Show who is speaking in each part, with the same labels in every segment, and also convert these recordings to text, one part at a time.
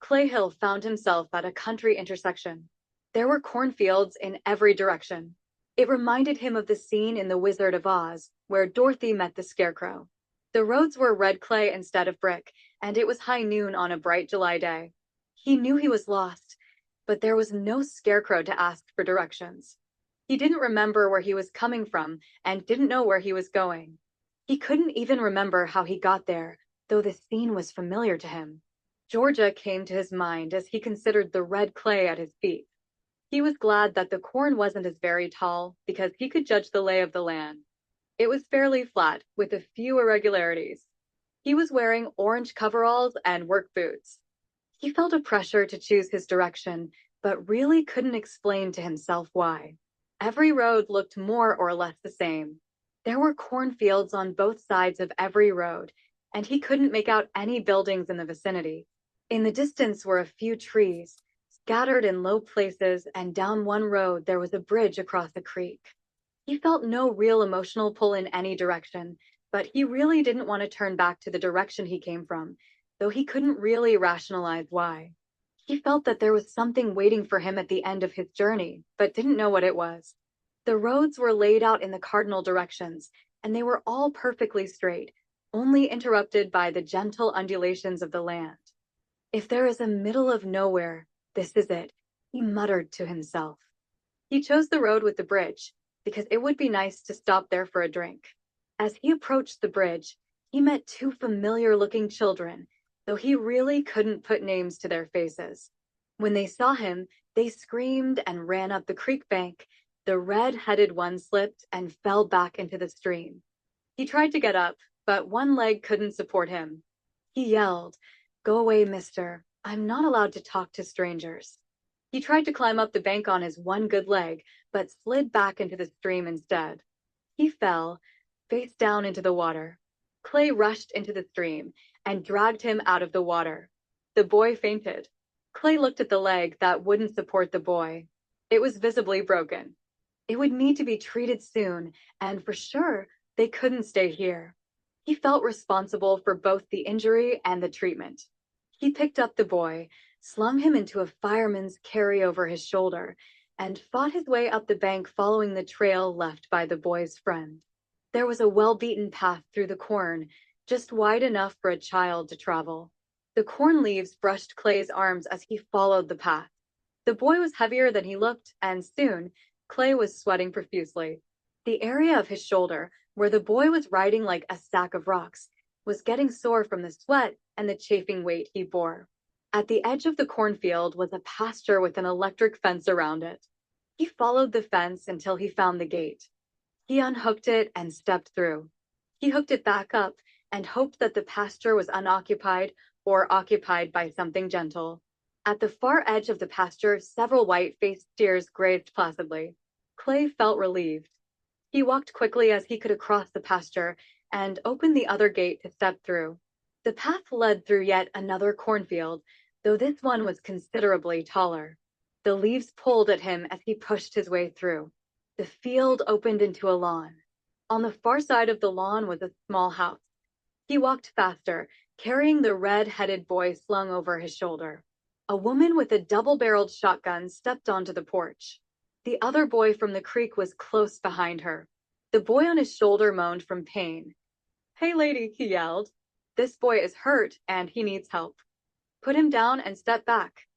Speaker 1: Clay Hill found himself at a country intersection. There were cornfields in every direction. It reminded him of the scene in The Wizard of Oz, where Dorothy met the Scarecrow. The roads were red clay instead of brick, and it was high noon on a bright July day. He knew he was lost, but there was no Scarecrow to ask for directions. He didn't remember where he was coming from and didn't know where he was going. He couldn't even remember how he got there, though the scene was familiar to him. Georgia came to his mind as he considered the red clay at his feet. He was glad that the corn wasn't as very tall because he could judge the lay of the land. It was fairly flat, with a few irregularities. He was wearing orange coveralls and work boots. He felt a pressure to choose his direction, but really couldn't explain to himself why. Every road looked more or less the same. There were cornfields on both sides of every road, and he couldn't make out any buildings in the vicinity. In the distance were a few trees, scattered in low places, and down one road there was a bridge across a creek. He felt no real emotional pull in any direction, but he really didn't want to turn back to the direction he came from, though he couldn't really rationalize why. He felt that there was something waiting for him at the end of his journey, but didn't know what it was. The roads were laid out in the cardinal directions, and they were all perfectly straight, only interrupted by the gentle undulations of the land. If there is a middle of nowhere, this is it, he muttered to himself. He chose the road with the bridge, because it would be nice to stop there for a drink. As he approached the bridge, he met two familiar-looking children, though he really couldn't put names to their faces. When they saw him, they screamed and ran up the creek bank. The red-headed one slipped and fell back into the stream. He tried to get up, but one leg couldn't support him. He yelled, "Go away, mister. I'm not allowed to talk to strangers." He tried to climb up the bank on his one good leg, but slid back into the stream instead. He fell, face down into the water. Clay rushed into the stream and dragged him out of the water. The boy fainted. Clay looked at the leg that wouldn't support the boy. It was visibly broken. It would need to be treated soon, and for sure, they couldn't stay here. He felt responsible for both the injury and the treatment. He picked up the boy, slung him into a fireman's carry over his shoulder, and fought his way up the bank following the trail left by the boy's friend. There was a well-beaten path through the corn, just wide enough for a child to travel. The corn leaves brushed Clay's arms as he followed the path. The boy was heavier than he looked, and soon, Clay was sweating profusely. The area of his shoulder, where the boy was riding like a sack of rocks, was getting sore from the sweat and the chafing weight he bore. At the edge of the cornfield was a pasture with an electric fence around it. He followed the fence until he found the gate. He unhooked it and stepped through. He hooked it back up and hoped that the pasture was unoccupied or occupied by something gentle. At the far edge of the pasture, several white-faced steers grazed placidly. Clay felt relieved. He walked quickly as he could across the pasture and opened the other gate to step through. The path led through yet another cornfield, though this one was considerably taller. The leaves pulled at him as he pushed his way through. The field opened into a lawn. On the far side of the lawn was a small house. He walked faster, carrying the red-headed boy slung over his shoulder. A woman with a double-barreled shotgun stepped onto the porch. The other boy from the creek was close behind her. The boy on his shoulder moaned from pain. "Hey, lady," he yelled. "This boy is hurt and he needs help. Put him down and step back.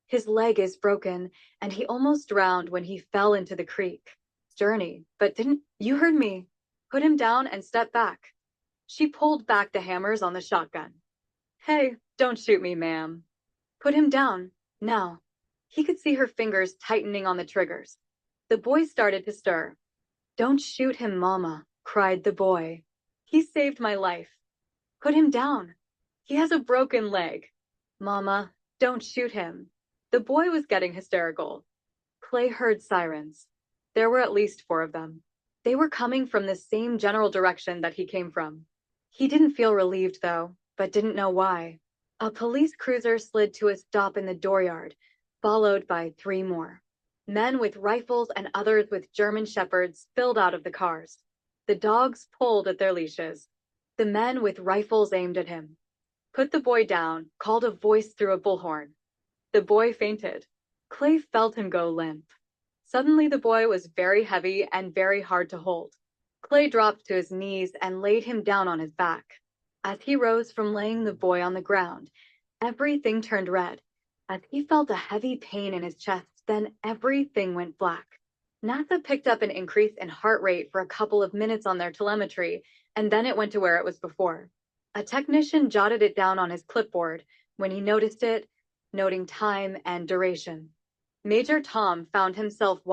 Speaker 1: His leg is broken, and he almost drowned when he fell into the creek. Journey, but didn't you heard me? Put him down and step back." She pulled back the hammers on the shotgun. "Hey, don't shoot me, ma'am. Put him down, now." He could see her fingers tightening on the triggers. The boy started to stir. "Don't shoot him, Mama," cried the boy. "He saved my life. Put him down. He has a broken leg. Mama, don't shoot him." The boy was getting hysterical. Clay heard sirens. There were at least 4 of them. They were coming from the same general direction that he came from. He didn't feel relieved, though, but didn't know why. A police cruiser slid to a stop in the dooryard, followed by 3 more. Men with rifles and others with German shepherds spilled out of the cars. The dogs pulled at their leashes. The men with rifles aimed at him. "Put the boy down," called a voice through a bullhorn. The boy fainted. Clay felt him go limp. Suddenly, the boy was very heavy and very hard to hold. Clay dropped to his knees and laid him down on his back. As he rose from laying the boy on the ground, everything turned red. As he felt a heavy pain in his chest, then everything went black. NASA picked up an increase in heart rate for a couple of minutes on their telemetry, and then it went to where it was before. A technician jotted it down on his clipboard when he noticed it, noting time and duration. Major Tom found himself walking